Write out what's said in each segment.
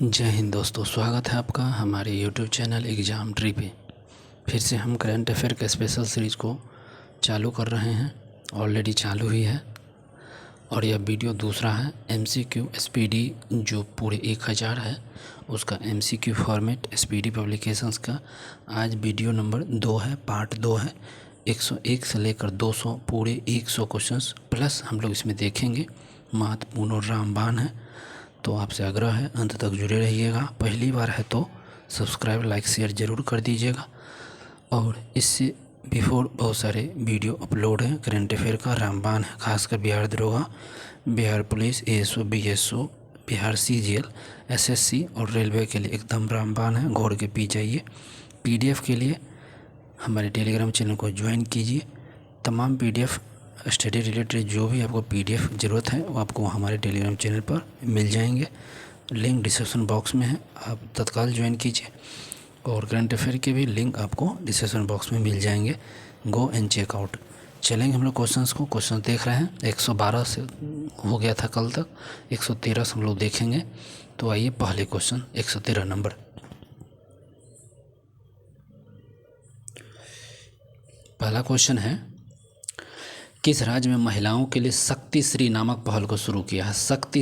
जय हिंद दोस्तों, स्वागत है आपका हमारे YouTube चैनल एग्ज़ाम ट्री पे। फिर से हम करंट अफेयर के स्पेशल सीरीज़ को चालू कर रहे हैं। ऑलरेडी चालू ही है और यह वीडियो दूसरा है। MCQ SPD जो पूरे 1000 है उसका MCQ फॉर्मेट SPD पब्लिकेशंस का आज वीडियो नंबर 2 है, पार्ट 2 है। 101 से लेकर 200 पूरे 100 क्वेश्चंस प्लस हम लोग इसमें देखेंगे। महत्वपूर्ण और रामबाण है, तो आपसे आग्रह है अंत तक जुड़े रहिएगा। पहली बार है तो सब्सक्राइब लाइक शेयर ज़रूर कर दीजिएगा। और इससे बिफोर बहुत सारे वीडियो अपलोड हैं करंट अफेयर का, रामबाण है, खासकर बिहार दरोगा, Bihar police, ASO BSO, Bihar CGL, SSC और रेलवे के लिए एकदम रामबाण है। घोड़ के पी जाइए। PDF के लिए हमारे टेलीग्राम चैनल को ज्वाइन कीजिए। तमाम PDF स्टडी रिलेटेड जो भी आपको PDF ज़रूरत है वो आपको हमारे टेलीग्राम चैनल पर मिल जाएंगे। लिंक डिस्क्रिप्शन बॉक्स में है, आप तत्काल ज्वाइन कीजिए। और करंट अफेयर के भी लिंक आपको डिस्क्रिप्शन बॉक्स में मिल जाएंगे। Go and check out. चलेंगे हम लोग क्वेश्चन देख रहे हैं। 112 से हो गया था कल तक, 113 से हम लोग देखेंगे। तो आइए पहले क्वेश्चन 113 नंबर। पहला क्वेश्चन है, किस राज्य में महिलाओं के लिए शक्ति श्री नामक पहल को शुरू किया है? शक्ति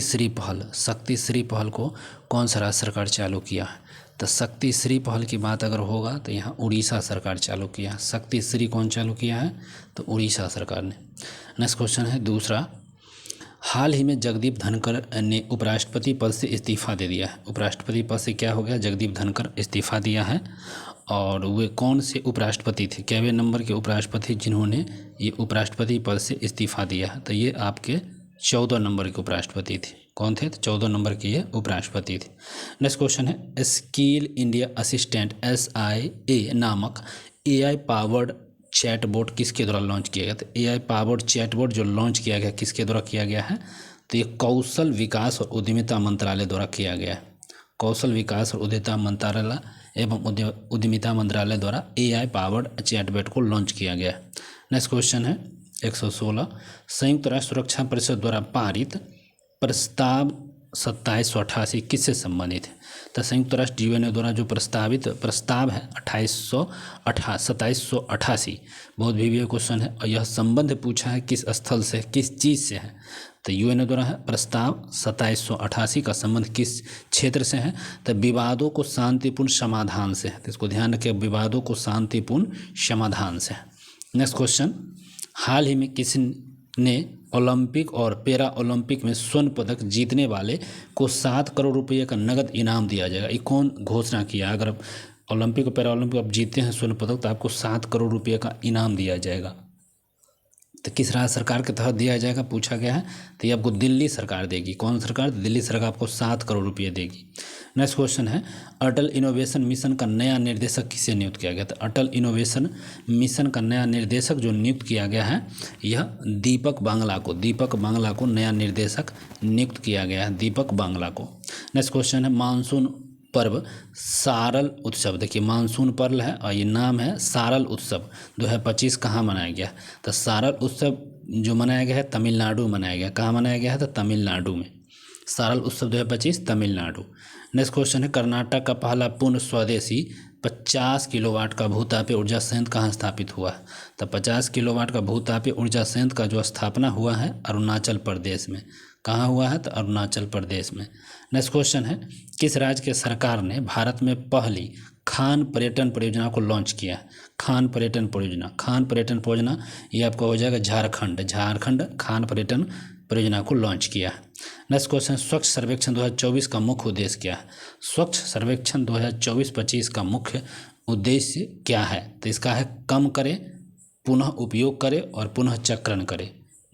श्री पहल को कौन सा राज्य सरकार चालू किया है? तो शक्ति श्री पहल की बात अगर होगा तो यहाँ उड़ीसा सरकार चालू किया है। शक्ति श्री कौन चालू किया है? तो उड़ीसा सरकार ने। नेक्स्ट क्वेश्चन है दूसरा, हाल ही में जगदीप धनखड़ ने उपराष्ट्रपति पद से इस्तीफा दे दिया है। उपराष्ट्रपति पद से क्या हो गया? जगदीप धनखड़ इस्तीफा दिया है। और वे कौन से उपराष्ट्रपति थे? कैवे नंबर के उपराष्ट्रपति जिन्होंने ये उपराष्ट्रपति पद से इस्तीफा दिया है? तो ये आपके 14 नंबर के उपराष्ट्रपति थे। कौन थे? तो 14 नंबर के ये उपराष्ट्रपति थे। नेक्स्ट क्वेश्चन है, स्किल इंडिया असिस्टेंट SIA नामक AI पावर्ड चैटबॉट किसके द्वारा लॉन्च किया गया? तो AI पावर्ड चैटबॉट जो लॉन्च किया गया किसके द्वारा किया गया है? तो ये कौशल विकास और उद्यमिता मंत्रालय द्वारा किया गया है। कौशल विकास और उद्यमिता मंत्रालय एवं उद्यमिता मंत्रालय द्वारा AI पावर्ड चैटबॉट को लॉन्च किया गया है। नेक्स्ट क्वेश्चन है 116, संयुक्त राष्ट्र सुरक्षा परिषद द्वारा पारित प्रस्ताव 2788 किससे संबंधित है? तो संयुक्त राष्ट्र UN द्वारा जो प्रस्तावित प्रस्ताव है 2788 बहुत भी क्वेश्चन है। और यह संबंध पूछा है किस स्थल से, किस चीज़ से है? तो UN द्वारा है प्रस्ताव 2788 का संबंध किस क्षेत्र से है? तो विवादों को शांतिपूर्ण समाधान से है। तो इसको ध्यान रखें, विवादों को शांतिपूर्ण समाधान से है। नेक्स्ट क्वेश्चन, हाल ही में किसने ओलंपिक और पैरा ओलंपिक में स्वर्ण पदक जीतने वाले को 7 करोड़ रुपये का नगद इनाम दिया जाएगा? ये कौन घोषणा किया? अगर आप ओलंपिक और पैरा ओलंपिक आप जीतते हैं स्वर्ण पदक तो आपको 7 करोड़ रुपये का इनाम दिया जाएगा। तो किस राज्य सरकार के तहत दिया जाएगा पूछा गया है? तो ये आपको दिल्ली सरकार देगी। कौन सरकार? दिल्ली सरकार आपको 7 करोड़ रुपये देगी। नेक्स्ट क्वेश्चन है, अटल इनोवेशन मिशन का नया निर्देशक किसे नियुक्त किया गया? तो अटल इनोवेशन मिशन का नया निर्देशक जो नियुक्त किया गया है यह दीपक बांग्ला को नया निर्देशक नियुक्त किया गया है, दीपक बांग्ला को। नेक्स्ट क्वेश्चन है, मानसून पर्व सारल उत्सव, देखिए मानसून पर्व है और ये नाम है सारल उत्सव 2025 कहाँ मनाया गया? तो सारल उत्सव जो मनाया गया है तमिलनाडु मनाया गया। कहाँ मनाया गया है? तो तमिलनाडु में। सारल उत्सव 2025 तमिलनाडु। नेक्स्ट क्वेश्चन है, कर्नाटक का पहला पूर्ण स्वदेशी 50 किलोवाट का भूतापीय ऊर्जा संयंत्र कहाँ स्थापित हुआ है? तो 50 किलोवाट का भूतापीय ऊर्जा संयंत्र का जो स्थापना हुआ है अरुणाचल प्रदेश में। कहाँ हुआ है? तो अरुणाचल प्रदेश में। नेक्स्ट क्वेश्चन है, किस राज्य के सरकार ने भारत में पहली खान पर्यटन परियोजना को लॉन्च किया है? खान पर्यटन परियोजना ये आपका हो जाएगा झारखंड खान पर्यटन परियोजना को लॉन्च किया है। नेक्स्ट क्वेश्चन, स्वच्छ सर्वेक्षण 2024 का मुख्य उद्देश्य क्या है? स्वच्छ सर्वेक्षण 2024-25 का मुख्य उद्देश्य क्या है? तो इसका है कम करें, पुनः उपयोग करें और पुनः चक्रण करें।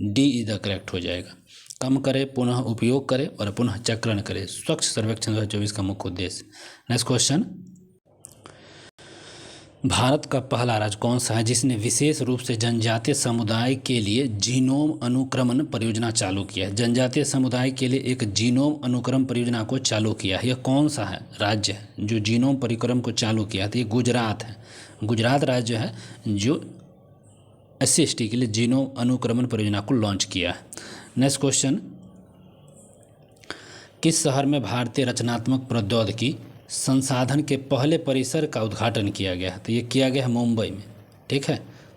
D इज द करेक्ट हो जाएगा। कम करें, पुनः उपयोग करें और पुनः चक्रण करें, स्वच्छ सर्वेक्षण 2024 का मुख्य उद्देश्य। नेक्स्ट क्वेश्चन, भारत का पहला राज्य कौन सा है जिसने विशेष रूप से जनजातीय समुदाय के लिए जीनोम अनुक्रमण परियोजना चालू किया है? जनजातीय समुदाय के लिए एक जीनोम अनुक्रमण परियोजना को चालू किया है। यह कौन सा है राज्य है जो जीनोम परिक्रम को चालू किया? तो ये गुजरात है। गुजरात राज्य है जो SC/ST के लिए जीनोम अनुक्रमण परियोजना को लॉन्च किया है। नेक्स्ट क्वेश्चन, किस शहर में भारतीय रचनात्मक प्रौद्योगिकी संसाधन के पहले परिसर का उद्घाटन किया गया है? तो ये किया गया है मुंबई में। ठीक है,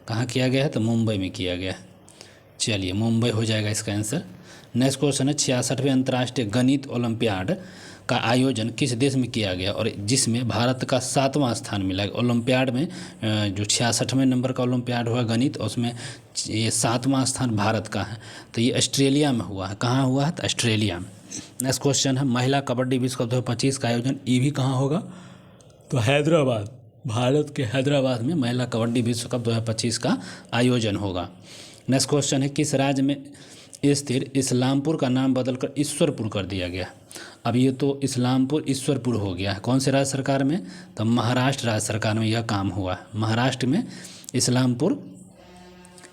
कहाँ किया गया है? तो मुंबई में किया गया है। चलिए, मुंबई हो जाएगा इसका आंसर। नेक्स्ट क्वेश्चन है 66वें अंतर्राष्ट्रीय गणित ओलंपियाड का आयोजन किस देश में किया गया और जिसमें भारत का 7वां स्थान मिला? ओलंपियाड में जो 66वें नंबर का ओलंपियाड हुआ गणित, उसमें ये 7वां स्थान भारत का है। तो ये ऑस्ट्रेलिया में हुआ है। कहाँ हुआ है? तो ऑस्ट्रेलिया में। नेक्स्ट क्वेश्चन है महिला कबड्डी विश्व कप 2025 का आयोजन ये भी कहाँ होगा? तो हैदराबाद, भारत के हैदराबाद में महिला कबड्डी विश्व कप 2025 का आयोजन होगा। नेक्स्ट क्वेश्चन है किस राज्य में स्थित इस्लामपुर का नाम बदलकर ईश्वरपुर कर दिया गया? अब ये तो इस्लामपुर ईश्वरपुर हो गया है। कौन से राज्य सरकार में? तो महाराष्ट्र राज्य सरकार में यह काम हुआ है। महाराष्ट्र में इस्लामपुर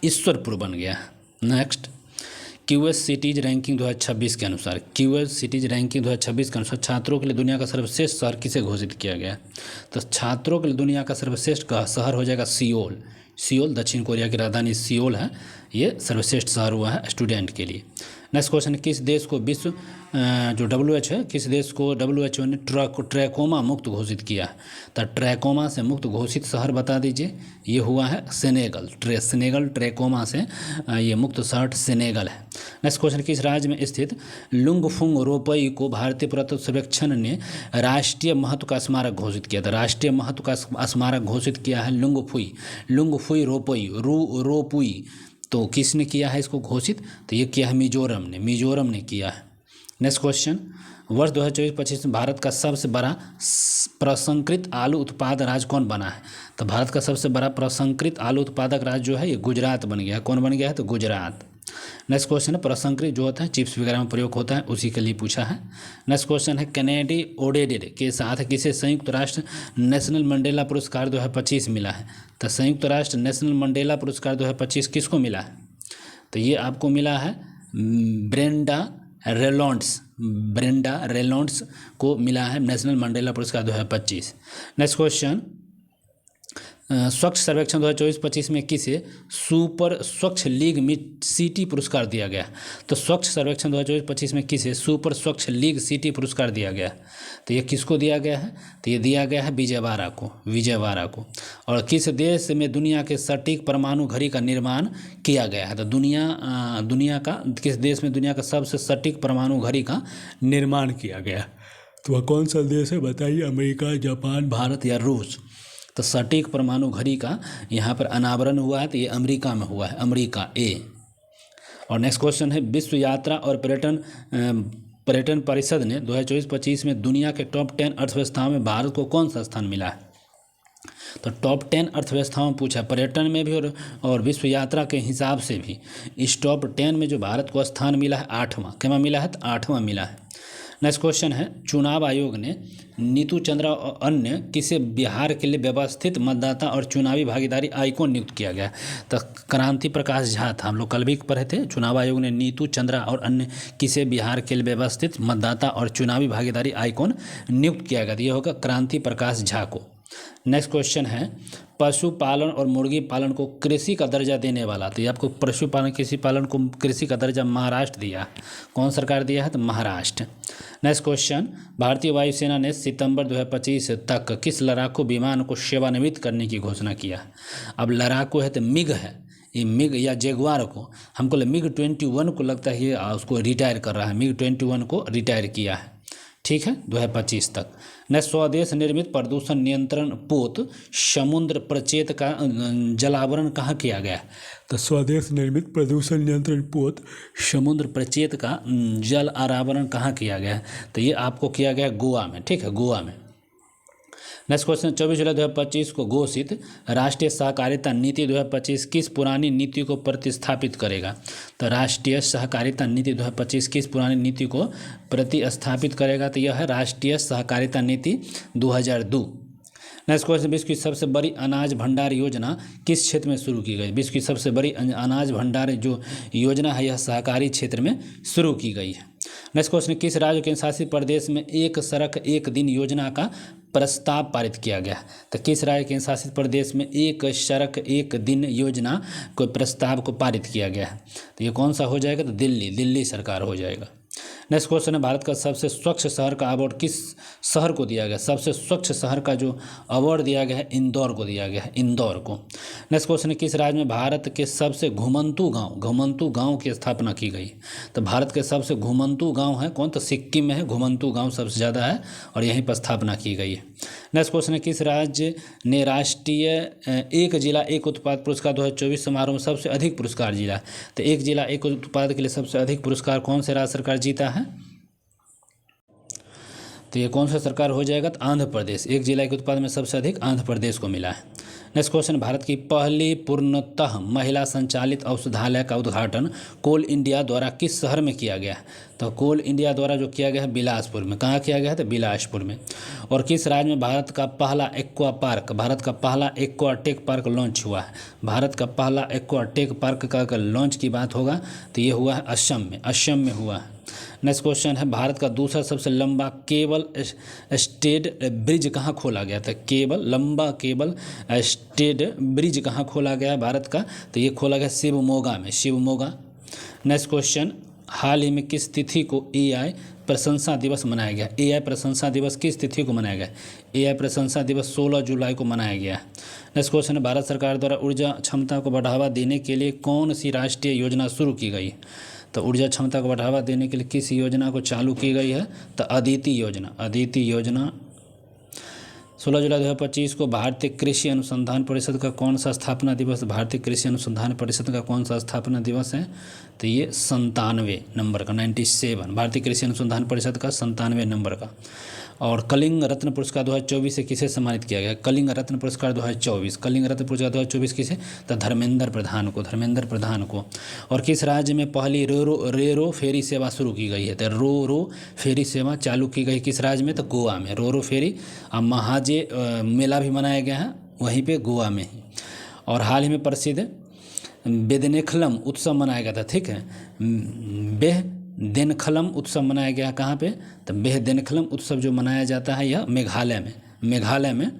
ईश्वरपुर बन गया। नेक्स्ट, क्यूएस सिटीज रैंकिंग 2026 के अनुसार, क्यूएस सिटीज रैंकिंग 2026 के अनुसार छात्रों के लिए दुनिया का सर्वश्रेष्ठ शहर किसे घोषित किया गया? तो छात्रों के लिए दुनिया का सर्वश्रेष्ठ शहर हो जाएगा सियोल। सियोल दक्षिण कोरिया की राजधानी सियोल है, ये सर्वश्रेष्ठ शहर हुआ है स्टूडेंट के लिए। नेक्स्ट क्वेश्चन, किस देश को विश्व जो WHO है, किस देश को WHO ने ट्रैकोमा मुक्त घोषित किया है? तो ट्रैकोमा से मुक्त घोषित शहर बता दीजिए। ये हुआ है सेनेगल। सेनेगल ट्रैकोमा से ये मुक्त शहर सेनेगल है। नेक्स्ट क्वेश्चन, किस राज्य में स्थित लुंगफुंग रोपई को भारतीय पुरातत्व सर्वेक्षण ने राष्ट्रीय महत्व का स्मारक घोषित किया था? राष्ट्रीय महत्व का स्मारक घोषित किया है लुंगफुई रोपई रोपुई। तो किसने किया है इसको घोषित? तो ये किया है मिजोरम ने किया है। नेक्स्ट क्वेश्चन, वर्ष 2024-25 में भारत का सबसे बड़ा प्रसंस्कृत आलू उत्पादक राज्य कौन बना है? तो भारत का सबसे बड़ा प्रसंस्कृत आलू उत्पादक राज्य जो है ये गुजरात बन गया। कौन बन गया है? तो गुजरात। नेक्स्ट क्वेश्चन है प्रसंस्कृत जो होता है चिप्स वगैरह में प्रयोग होता है, उसी के लिए पूछा है। नेक्स्ट क्वेश्चन है कैनेडी ओडेड के साथ किसे संयुक्त राष्ट्र नेशनल मंडेला पुरस्कार 2025 मिला है? तो संयुक्त राष्ट्र नेशनल मंडेला पुरस्कार 2025 किसको मिला है? तो ये आपको मिला है ब्रेंडा रेनॉल्ड्स को मिला है नेशनल मंडेला पुरस्कार 2025। नेक्स्ट क्वेश्चन, स्वच्छ सर्वेक्षण 2024-25 में किसे सुपर स्वच्छ लीग मिड सिटी पुरस्कार दिया गया? तो स्वच्छ सर्वेक्षण 2024-25 में किसे सुपर स्वच्छ लीग सिटी पुरस्कार दिया गया? तो ये किसको दिया गया है? तो ये दिया गया है विजयवाड़ा को। और किस देश में दुनिया के सटीक परमाणु घड़ी का निर्माण किया गया है? तो दुनिया का किस देश में दुनिया का सबसे सटीक परमाणु घड़ी का निर्माण किया गया? तो वह कौन सा देश है बताइए? अमेरिका, जापान, भारत या रूस? तो सटीक परमाणु घड़ी का यहाँ पर अनावरण हुआ है, तो ये अमेरिका में हुआ है, अमेरिका ए। और नेक्स्ट क्वेश्चन है विश्व यात्रा और पर्यटन परिषद ने 2024-25 में दुनिया के टॉप 10 अर्थव्यवस्थाओं में भारत को कौन सा स्थान मिला है? तो टॉप 10 अर्थव्यवस्थाओं में पूछा, पर्यटन में भी और विश्व यात्रा के हिसाब से भी इस टॉप 10 में जो भारत को स्थान मिला है 8वां। क्या मिला है? तो 8वां मिला है। नेक्स्ट क्वेश्चन है चुनाव आयोग ने नीतू चंद्रा और अन्य किसे बिहार के लिए व्यवस्थित मतदाता और चुनावी भागीदारी आइकॉन नियुक्त किया गया? तो क्रांति प्रकाश झा था, हम लोग कल भी पढ़े थे। चुनाव आयोग ने नीतू चंद्रा और अन्य किसे बिहार के लिए व्यवस्थित मतदाता और चुनावी भागीदारी आइकॉन नियुक्त किया गया? ये होगा क्रांति प्रकाश झा को। नेक्स्ट क्वेश्चन है पशुपालन और मुर्गी पालन को कृषि का दर्जा देने वाला, तो ये आपको पशुपालन कृषि पालन को कृषि का दर्जा महाराष्ट्र दिया। कौन सरकार दिया है? तो महाराष्ट्र। नेक्स्ट क्वेश्चन, भारतीय वायुसेना ने सितंबर 2025 तक किस लड़ाकू विमान को सेवानिवृत्त करने की घोषणा किया? अब लड़ाकू है तो मिग है, ये मिग या जगुआर को हमको मिग 21 को लगता है ये उसको रिटायर कर रहा है, मिग 21 को रिटायर किया है। ठीक है, 2025 तक। नेक्स्ट, स्वदेश निर्मित प्रदूषण नियंत्रण पोत समुद्र प्रचेत का जलावरण कहाँ किया गया? तो स्वदेश निर्मित प्रदूषण नियंत्रण पोत समुद्र प्रचेत का जल आवरण कहाँ किया गया? तो ये आपको किया गया गोवा में। ठीक है, गोवा में। नेक्स्ट क्वेश्चन, 24 जुलाई 2025 को घोषित राष्ट्रीय सहकारिता नीति 2025 किस पुरानी नीति को प्रतिस्थापित करेगा? तो राष्ट्रीय सहकारिता नीति 2025 किस पुरानी नीति को प्रतिस्थापित करेगा? तो यह है राष्ट्रीय सहकारिता नीति 2002। नेक्स्ट क्वेश्चन, विश्व की सबसे बड़ी अनाज भंडार योजना किस क्षेत्र में शुरू की गई? विश्व की सबसे बड़ी अनाज भंडार जो योजना है यह सहकारी क्षेत्र में शुरू की गई है। नेक्स्ट क्वेश्चन, किस राज्य केंद्र शासित प्रदेश में एक सड़क एक दिन योजना का प्रस्ताव पारित किया गया? तो किस राज्य केंद्र शासित प्रदेश में एक सड़क एक दिन योजना को प्रस्ताव को पारित किया गया है? तो ये कौन सा हो जाएगा? तो दिल्ली सरकार हो जाएगा। नेक्स्ट क्वेश्चन है, भारत का सबसे स्वच्छ शहर का अवार्ड किस शहर को दिया गया? सबसे स्वच्छ शहर का जो अवार्ड दिया गया है, इंदौर को दिया गया है, इंदौर को। नेक्स्ट क्वेश्चन है, किस राज्य में भारत के सबसे घुमंतू गांव की स्थापना की गई? तो भारत के सबसे घुमंतू गांव है कौन? तो सिक्किम में है, घुमंतू गांव सबसे ज़्यादा है और यहीं पर स्थापना की गई है। नेक्स्ट क्वेश्चन है, किस राज्य ने राष्ट्रीय एक जिला एक उत्पाद पुरस्कार 2024 समारोह में सबसे अधिक पुरस्कार जीता? तो एक जिला एक उत्पाद के लिए सबसे अधिक पुरस्कार कौन से राज्य सरकार जीता है? तो ये कौन सा सरकार हो जाएगा? तो आंध्र प्रदेश। एक जिला के उत्पाद में सबसे अधिक आंध्र प्रदेश को मिला है। नेक्स्ट क्वेश्चन, भारत की पहली पूर्णतः महिला संचालित औषधालय का उद्घाटन कोल इंडिया द्वारा किस शहर में किया गया है? तो कोल इंडिया द्वारा जो किया गया है बिलासपुर में। कहाँ किया गया है? तो बिलासपुर में। और किस राज्य में भारत का पहला एक्वा टेक पार्क लॉन्च हुआ है? भारत का पहला एक्वा टेक पार्क का अगर लॉन्च की बात होगा तो ये हुआ है असम में हुआ है। नेक्स्ट क्वेश्चन है, भारत का दूसरा सबसे लंबा केबल स्टेड ब्रिज कहाँ खोला गया था? लंबा केबल स्टेड ब्रिज कहाँ खोला गया है भारत का? तो ये खोला गया शिवमोगा में। नेक्स्ट क्वेश्चन, हाल ही में किस तिथि को AI प्रशंसा दिवस मनाया गया? AI प्रशंसा दिवस किस तिथि को मनाया गया? AI प्रशंसा दिवस 16 जुलाई को मनाया गया। नेक्स्ट क्वेश्चन है, भारत सरकार द्वारा ऊर्जा क्षमता को बढ़ावा देने के लिए कौन सी राष्ट्रीय योजना शुरू की गई? तो ऊर्जा क्षमता को बढ़ावा देने के लिए किस योजना को चालू की गई है? तो अदिति योजना। 16 जुलाई 2025 को भारतीय कृषि अनुसंधान परिषद का कौन सा स्थापना दिवस? भारतीय कृषि अनुसंधान परिषद का कौन सा स्थापना दिवस है? तो ये 97 नंबर का, 97। भारतीय कृषि अनुसंधान परिषद का 97 नंबर का। और कलिंग रत्न पुरस्कार 2024 से किसे सम्मानित किया गया? कलिंग रत्न पुरस्कार 2024 किसे? तो धर्मेंद्र प्रधान को। और किस राज्य में पहली रेरो फेरी सेवा शुरू की गई है? तो रो फेरी सेवा चालू की गई किस राज्य में? तो गोवा में। रो फेरी। और महाजे मेला भी मनाया गया है वहीं पे गोवा में ही। और हाल ही में प्रसिद्ध बेदनेखलम उत्सव मनाया गया था, ठीक है। बेहदेनखलम उत्सव मनाया गया कहाँ पे? तो बेहदेनखलम उत्सव जो मनाया जाता है यह मेघालय में,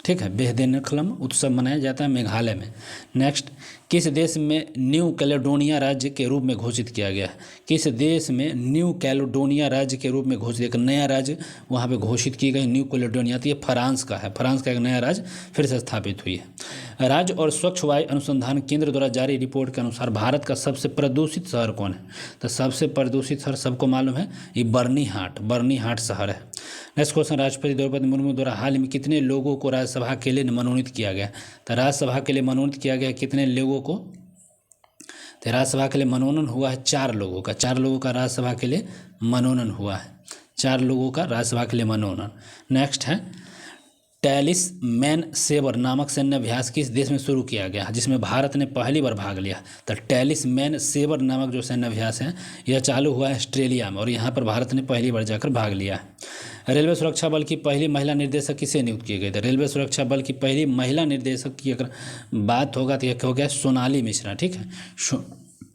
ठीक है। बेहदेनखलम उत्सव मनाया जाता है मेघालय में। नेक्स्ट, किस देश में न्यू कैलेडोनिया राज्य के रूप में घोषित किया गया है? किस देश में न्यू कैलेडोनिया राज्य के रूप में घोषित, एक नया राज्य वहाँ पे घोषित की गई न्यू कैलेडोनिया। तो ये फ्रांस का है, फ्रांस का एक नया राज्य फिर से स्थापित हुई है। राज्य और स्वच्छ वायु अनुसंधान केंद्र द्वारा जारी रिपोर्ट के अनुसार भारत का सबसे प्रदूषित शहर कौन है? तो सबसे प्रदूषित शहर सबको मालूम है, ये बर्नीहाट शहर है। नेक्स्ट क्वेश्चन, राष्ट्रपति द्रौपदी मुर्मू द्वारा हाल में कितने लोगों को राज्यसभा के लिए मनोनीत किया गया? तो राज्यसभा के लिए मनोनीत किया गया कितने लोगों को? तो राज्यसभा के लिए मनोनयन हुआ है 4 लोगों का। 4 लोगों का राज्यसभा के लिए मनोनयन हुआ है, 4 लोगों का राज्यसभा के लिए मनोनयन। नेक्स्ट है, टैलिस्मैन सेवर नामक सैन्य अभ्यास किस देश में शुरू किया गया, जिसमें भारत ने पहली बार भाग लिया? तो टैलिस्मैन सेवर नामक जो सैन्य अभ्यास है यह चालू हुआ है ऑस्ट्रेलिया में और यहाँ पर भारत ने पहली बार जाकर भाग लिया है। रेलवे सुरक्षा बल की पहली महिला निर्देशक किसे नियुक्त किए गए थे? रेलवे सुरक्षा बल की पहली महिला निर्देशक की अगर बात होगा तो यह हो गया सोनाली मिश्रा, ठीक है।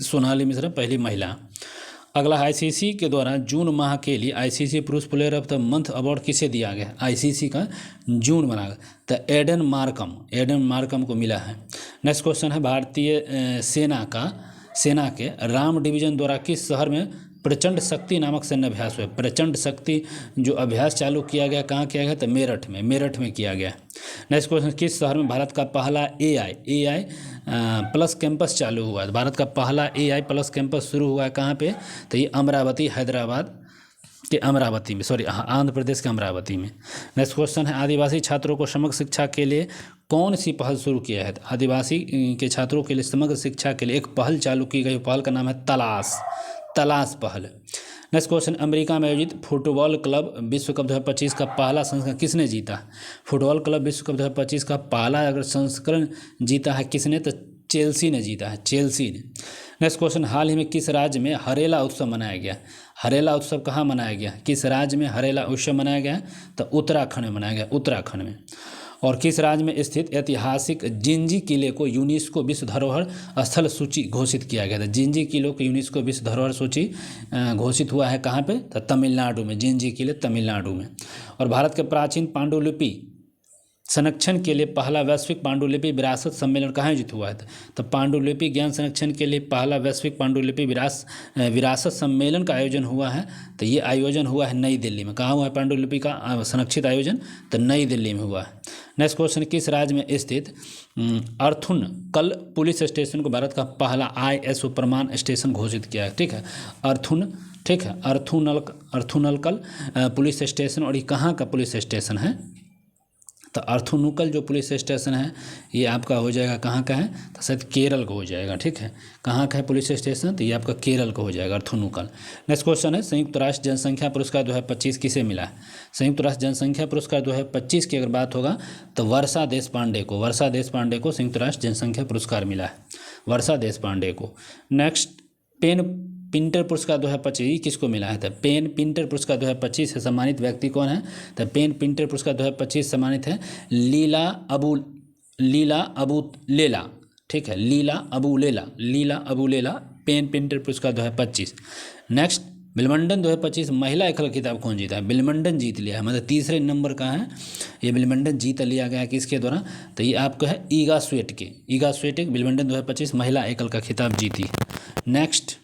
सोनाली मिश्रा पहली महिला। अगला, आईसीसी के द्वारा जून माह के लिए आईसीसी पुरुष player of the month award किसे दिया गया? आईसीसी का जून बना तो एडन मार्कम को मिला है। नेक्स्ट क्वेश्चन है, भारतीय सेना के राम डिवीजन द्वारा किस शहर में प्रचंड शक्ति नामक सैन्य अभ्यास हुआ? प्रचंड शक्ति जो अभ्यास चालू किया गया कहाँ किया गया? तो मेरठ में किया गया। नेक्स्ट क्वेश्चन, किस शहर में भारत का पहला AI प्लस कैंपस चालू हुआ है? भारत का पहला AI प्लस कैंपस शुरू हुआ है कहाँ पे? तो ये अमरावती, हैदराबाद के अमरावती में, आंध्र प्रदेश के अमरावती में। नेक्स्ट क्वेश्चन है, आदिवासी छात्रों को समग्र शिक्षा के लिए कौन सी पहल शुरू किया है? आदिवासी के छात्रों के लिए समग्र शिक्षा के लिए एक पहल चालू की गई, पहल का नाम है तलाश पहल। नेक्स्ट क्वेश्चन, अमेरिका में आयोजित फुटबॉल क्लब विश्व कप 2025 का पहला संस्करण किसने जीता? फुटबॉल क्लब विश्व कप 2025 का पहला अगर संस्करण जीता है किसने? तो चेल्सी ने जीता है, चेल्सी ने। नेक्स्ट क्वेश्चन, हाल ही में किस राज्य में हरेला उत्सव मनाया गया? हरेला उत्सव कहाँ मनाया गया? किस राज्य में हरेला उत्सव मनाया गया? तो उत्तराखंड में मनाया गया, उत्तराखंड में। और किस राज्य में स्थित ऐतिहासिक जिंजी किले को यूनेस्को विश्व धरोहर स्थल सूची घोषित किया गया था? जिंजी किले को यूनेस्को विश्व धरोहर सूची घोषित हुआ है कहाँ पे? तो तमिलनाडु में, जिंजी किले तमिलनाडु में। और भारत के प्राचीन पांडुलिपि संरक्षण के लिए पहला वैश्विक पांडुलिपि विरासत सम्मेलन कहाँ आयोजित हुआ है? तो पांडुलिपि ज्ञान संरक्षण के लिए पहला वैश्विक पांडुलिपि विरासत सम्मेलन का आयोजन हुआ है। तो ये आयोजन हुआ है नई दिल्ली में। कहाँ हुआ है पांडुलिपि का संरक्षित आयोजन? तो नई दिल्ली में हुआ है। नेक्स्ट क्वेश्चन, किस राज्य में स्थित अर्थुनकल पुलिस स्टेशन को भारत का पहला ISO प्रमाण स्टेशन घोषित किया है? ठीक है, अर्थुनकल पुलिस स्टेशन। और ये कहाँ का पुलिस स्टेशन है? तो अर्थुनुकल जो पुलिस स्टेशन है ये आपका हो जाएगा, कहाँ का है? तो शायद केरल का हो जाएगा। ठीक है, कहाँ का है पुलिस स्टेशन? तो ये आपका केरल का हो जाएगा, अर्थुनुकल। नेक्स्ट क्वेश्चन है, संयुक्त राष्ट्र जनसंख्या पुरस्कार 2025 किसे मिला है? संयुक्त राष्ट्र जनसंख्या पुरस्कार 2025 की अगर बात होगा तो वर्षा देशपांडे को संयुक्त राष्ट्र जनसंख्या पुरस्कार मिला है, वर्षा देशपांडे को। नेक्स्ट, पेन पिंटर पुरस्कार 2025 किसको मिला है? तो पेन पिंटर पुरस्कार 2025 से सम्मानित व्यक्ति कौन है? तो पेन पिंटर पुरस्कार 2025 सम्मानित है लीला अबू लेला। ठीक है, लीला अबू लेला पेन पिंटर पुरस्कार 2025। नेक्स्ट, विल्मंडन 2025 महिला एकल खिताब कौन जीता है? विल्मंडन जीत लिया है, मतलब तीसरे नंबर का है ये, विल्मंडन जीत लिया गया है किसके द्वारा? तो ये आपका है ईगा स्वीटेक विल्मंडन 2025 महिला एकल का खिताब जीती। नेक्स्ट,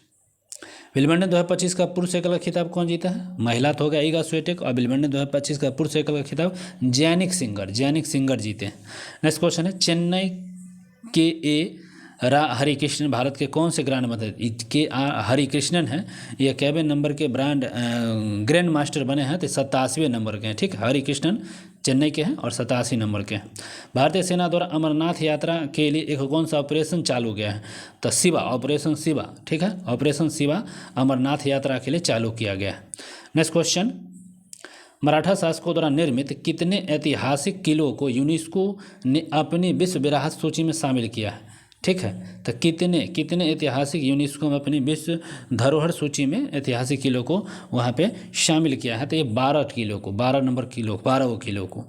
विल्मंडन 2025 का पुरुष एकल का खिताब कौन जीता है? महिला तो हो गया ईगा स्वीटेक, और विल्मंडन 2025 का पुरुष एकल का खिताब जैनिक सिंगर जीते हैं। नेक्स्ट क्वेश्चन है, चेन्नई के हरिकृष्णन भारत के कौन से ग्रैंड मास्टर? हरिकृष्णन है, ये केवें नंबर के ग्रैंड मास्टर बने हैं? तो 87वें नंबर के हैं। ठीक है, हरिकृष्णन चेन्नई के हैं और 87 नंबर के हैं। भारतीय सेना द्वारा अमरनाथ यात्रा के लिए एक कौन सा ऑपरेशन चालू गया है? तो ऑपरेशन शिवा। ठीक है, ऑपरेशन शिवा अमरनाथ यात्रा के लिए चालू किया गया है। नेक्स्ट क्वेश्चन, मराठा शासकों द्वारा निर्मित कितने ऐतिहासिक किलों को यूनेस्को ने अपनी विश्व विरासत सूची में शामिल किया है? ठीक है, तो कितने ऐतिहासिक यूनेस्को में अपनी विश्व धरोहर सूची में ऐतिहासिक किलो को वहाँ पे शामिल किया है? तो ये 12 किलो को।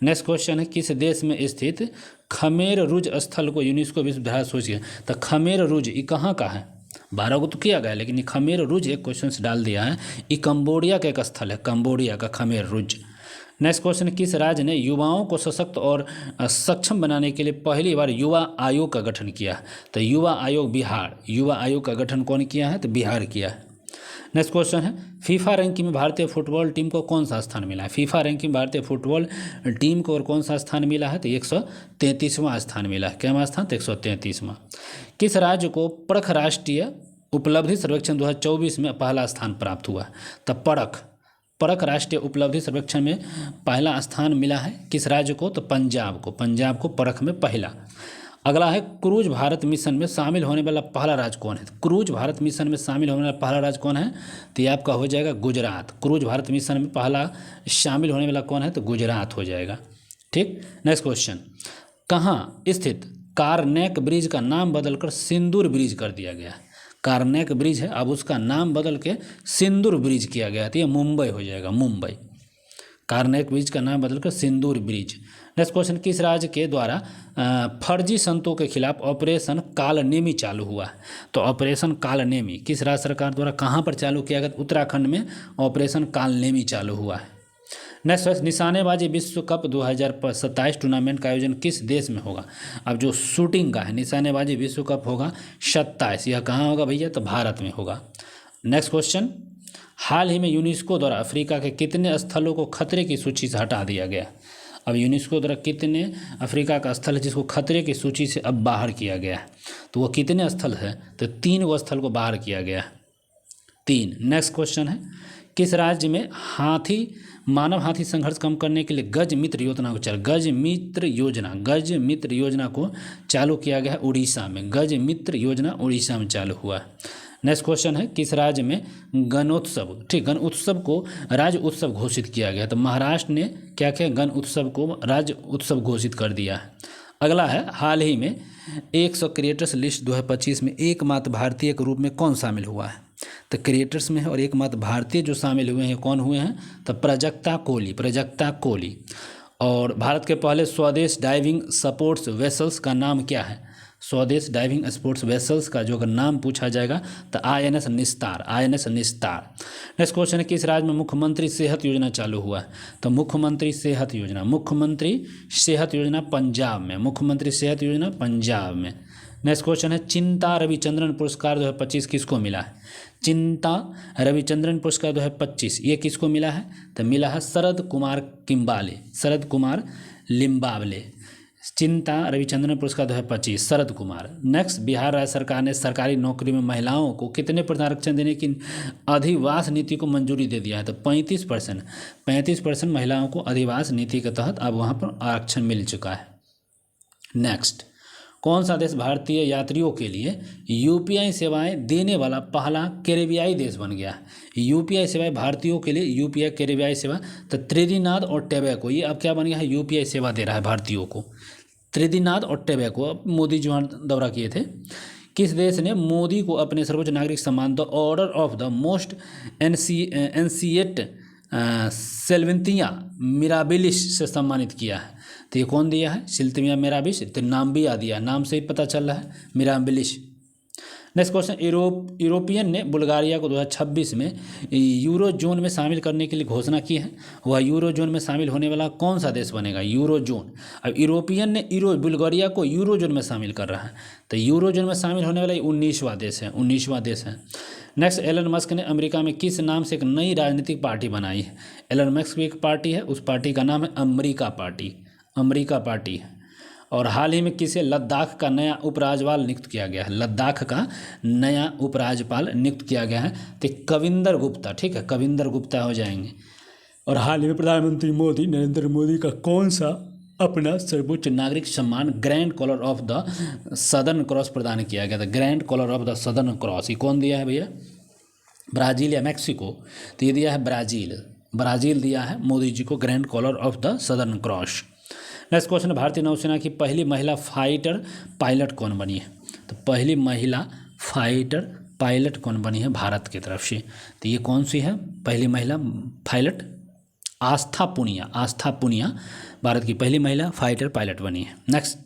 नेक्स्ट क्वेश्चन है, किस देश में स्थित खमेर रुज स्थल को यूनेस्को विश्व धरोहर सूची है? तो खमेर रुज ये कहाँ का है? 12 को तो किया गया, लेकिन ये खमेर रुज एक क्वेश्चन से डाल दिया है। ये कंबोडिया का एक स्थल है, कंबोडिया का खमेर रुज। नेक्स्ट क्वेश्चन, किस राज्य ने युवाओं को सशक्त और सक्षम बनाने के लिए पहली बार युवा आयोग का गठन किया? तो युवा आयोग का गठन कौन किया है? तो बिहार किया है। नेक्स्ट क्वेश्चन है, फीफा रैंकिंग में भारतीय फुटबॉल टीम को कौन सा स्थान मिला है? फीफा रैंकिंग में भारतीय फुटबॉल टीम को और कौन सा स्थान मिला है? तो 133वां स्थान मिला है। क्या स्थान? तो 133वां। किस राज्य को परख राष्ट्रीय उपलब्धि सर्वेक्षण 2024 में पहला स्थान प्राप्त हुआ? तो परख राष्ट्रीय उपलब्धि सर्वेक्षण में पहला स्थान मिला है किस राज्य को? तो पंजाब को परख में पहला। अगला है, क्रूज भारत मिशन में शामिल होने वाला पहला राज्य कौन है? क्रूज भारत मिशन में शामिल होने वाला पहला राज्य कौन है? तो ये आपका हो जाएगा गुजरात। क्रूज भारत मिशन में पहला शामिल होने वाला कौन है? तो गुजरात हो जाएगा। ठीक, नेक्स्ट क्वेश्चन, कहाँ स्थित कारनेक ब्रिज का नाम बदलकर सिंदूर ब्रिज कर दिया गया? कारनेक ब्रिज है, अब उसका नाम बदल के सिंदूर ब्रिज किया गया, तो ये मुंबई हो जाएगा, मुंबई। कारनेक ब्रिज का नाम बदलकर सिंदूर ब्रिज। नेक्स्ट क्वेश्चन, किस राज्य के द्वारा फर्जी संतों के खिलाफ ऑपरेशन कालनेमी चालू हुआ? तो ऑपरेशन कालनेमी किस राज्य सरकार द्वारा कहाँ पर चालू किया गया? उत्तराखंड में ऑपरेशन कालनेमी चालू हुआ है। नेक्स्ट, निशानेबाजी विश्व कप 2027 टूर्नामेंट का आयोजन किस देश में होगा? अब जो शूटिंग का है निशानेबाजी विश्व कप होगा 27, यह कहाँ होगा भैया? तो भारत में होगा। नेक्स्ट क्वेश्चन, हाल ही में यूनेस्को द्वारा अफ्रीका के कितने स्थलों को खतरे की सूची से हटा दिया गया? अब यूनेस्को द्वारा कितने अफ्रीका का स्थल है जिसको खतरे की सूची से अब बाहर किया गया है? तो वो कितने स्थल है? तो 3 स्थल को बाहर किया गया है, 3। नेक्स्ट क्वेश्चन है, किस राज्य में मानव हाथी संघर्ष कम करने के लिए गज मित्र योजना को चालू किया गया है? उड़ीसा में गज मित्र योजना उड़ीसा में चालू हुआ है। नेक्स्ट क्वेश्चन है, किस राज्य में गण उत्सव को राज्य उत्सव घोषित किया गया? तो महाराष्ट्र ने क्या किया? गण उत्सव को राज्य उत्सव घोषित कर दिया है। अगला है, हाल ही में 100 क्रिएटर्स लिस्ट 2025 में एकमात्र भारतीय के रूप में कौन शामिल हुआ है? तो क्रिएटर्स में है और एकमात्र भारतीय जो शामिल हुए हैं कौन हुए हैं? तो प्राजक्ता कोली। और भारत के पहले स्वदेश डाइविंग सपोर्ट्स वेसल्स का नाम क्या है? स्वदेश डाइविंग स्पोर्ट्स वेसल्स का जो अगर नाम पूछा जाएगा तो INS निस्तार, INS निस्तार। नेक्स्ट क्वेश्चन है, किस राज्य में मुख्यमंत्री सेहत योजना चालू हुआ है? तो मुख्यमंत्री सेहत योजना पंजाब में, मुख्यमंत्री सेहत योजना पंजाब में। नेक्स्ट क्वेश्चन है, चिंता रविचंद्रन पुरस्कार 2025 किसको मिला है? चिंता रविचंद्रन पुरस्कार 2025 ये किसको मिला है? तो मिला है शरद कुमार किम्बाले, शरद कुमार लिम्बावले। चिंता रविचंद्रन पुरस्कार 2025 शरद कुमार। नेक्स्ट, बिहार राज्य सरकार ने सरकारी नौकरी में महिलाओं को कितने % आरक्षण देने की अधिवास नीति को मंजूरी दे दिया है? तो 35% महिलाओं को अधिवास नीति के तहत अब वहाँ पर आरक्षण मिल चुका है। नेक्स्ट, कौन सा देश भारतीय यात्रियों के लिए UPI सेवाएं देने वाला पहला कैरेबियाई देश बन गया है? UPI सेवाएं भारतीयों के लिए UPI कैरेबियाई सेवा, तो त्रिनिदाद और टोबैगो ये अब क्या बन गया है? UPI सेवा दे रहा है भारतीयों को। त्रिनिदाद और टोबैगो, अब मोदी जो दौरा किए थे। किस देश ने मोदी को अपने सर्वोच्च नागरिक सम्मान the order of the most ancient सिल्वेंतिया मिराबिलिस से सम्मानित किया है? तो ये कौन दिया है? सिल्वेंतिया मिराबिलिस। तो नाम भी याद दिया, नाम से ही पता चल रहा है, मिराबिलिस। नेक्स्ट क्वेश्चन, यूरोपियन ने बुल्गारिया को 2026 में यूरो जोन में शामिल करने के लिए घोषणा की है। वह यूरो जोन में शामिल होने वाला कौन सा देश बनेगा? Euro zone. अब यूरोपियन ने बुल्गारिया को यूरो जोन में शामिल कर रहा है, तो यूरो जोन में शामिल होने वाला 19वां देश है। नेक्स्ट, एलन मस्क ने अमेरिका में किस नाम से एक नई राजनीतिक पार्टी बनाई है? एलन मस्क की एक पार्टी है, उस पार्टी का नाम है अमेरिका पार्टी है। और हाल ही में किसे लद्दाख का नया उपराज्यपाल नियुक्त किया गया है? लद्दाख का नया उपराज्यपाल नियुक्त किया गया है तो कविंदर गुप्ता, ठीक है, कविंदर गुप्ता हो जाएंगे। और हाल ही में प्रधानमंत्री नरेंद्र मोदी का कौन सा अपना सर्वोच्च नागरिक सम्मान grand collar of the southern cross प्रदान किया गया था? Grand collar of the southern cross ये कौन दिया है भैया? ब्राज़ील या मैक्सिको? तो ये दिया है ब्राज़ील दिया है मोदी जी को grand collar of the southern cross. Next question, भारतीय नौसेना की पहली महिला फाइटर पायलट कौन बनी है? तो पहली महिला फाइटर पायलट कौन बनी है भारत की तरफ से? तो ये कौन सी है पहली महिला पायलट? आस्था पुनिया भारत की पहली महिला फाइटर पायलट बनी है। नेक्स्ट,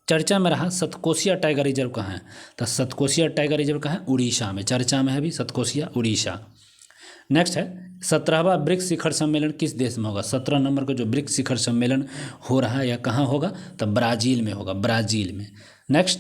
चर्चा में रहा सतकोसिया टाइगर रिजर्व कहाँ है? तो सतकोसिया टाइगर रिजर्व कहाँ है? उड़ीसा में, चर्चा में है अभी सतकोसिया, उड़ीसा। नेक्स्ट है, 17वां ब्रिक्स शिखर सम्मेलन किस देश में होगा? 17 नंबर का जो ब्रिक्स शिखर सम्मेलन हो रहा है या कहाँ होगा? तो ब्राज़ील में होगा, ब्राज़ील में। नेक्स्ट,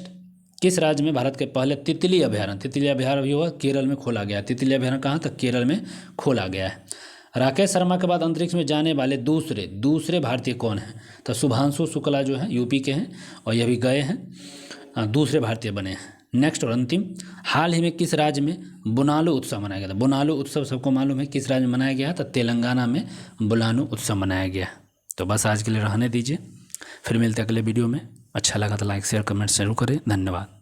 किस राज्य में भारत के पहले तितली अभयारण्य भी होगा? केरल में खोला गया है। तितली अभयारण्य कहाँ? तो केरल में खोला गया है। राकेश शर्मा के बाद अंतरिक्ष में जाने वाले दूसरे भारतीय कौन हैं? तो शुभांशु शुक्ला जो हैं यूपी के हैं और ये भी गए हैं, दूसरे भारतीय बने हैं। नेक्स्ट और अंतिम, हाल ही में किस राज्य में बुनालू उत्सव मनाया गया था? बुनालू उत्सव सबको मालूम है किस राज्य में मनाया गया? तो तेलंगाना में बुनालू उत्सव मनाया गया। तो बस आज के लिए रहने दीजिए, फिर मिलते हैं अगले वीडियो में। अच्छा लगा तो लाइक शेयर कमेंट जरूर करें। धन्यवाद।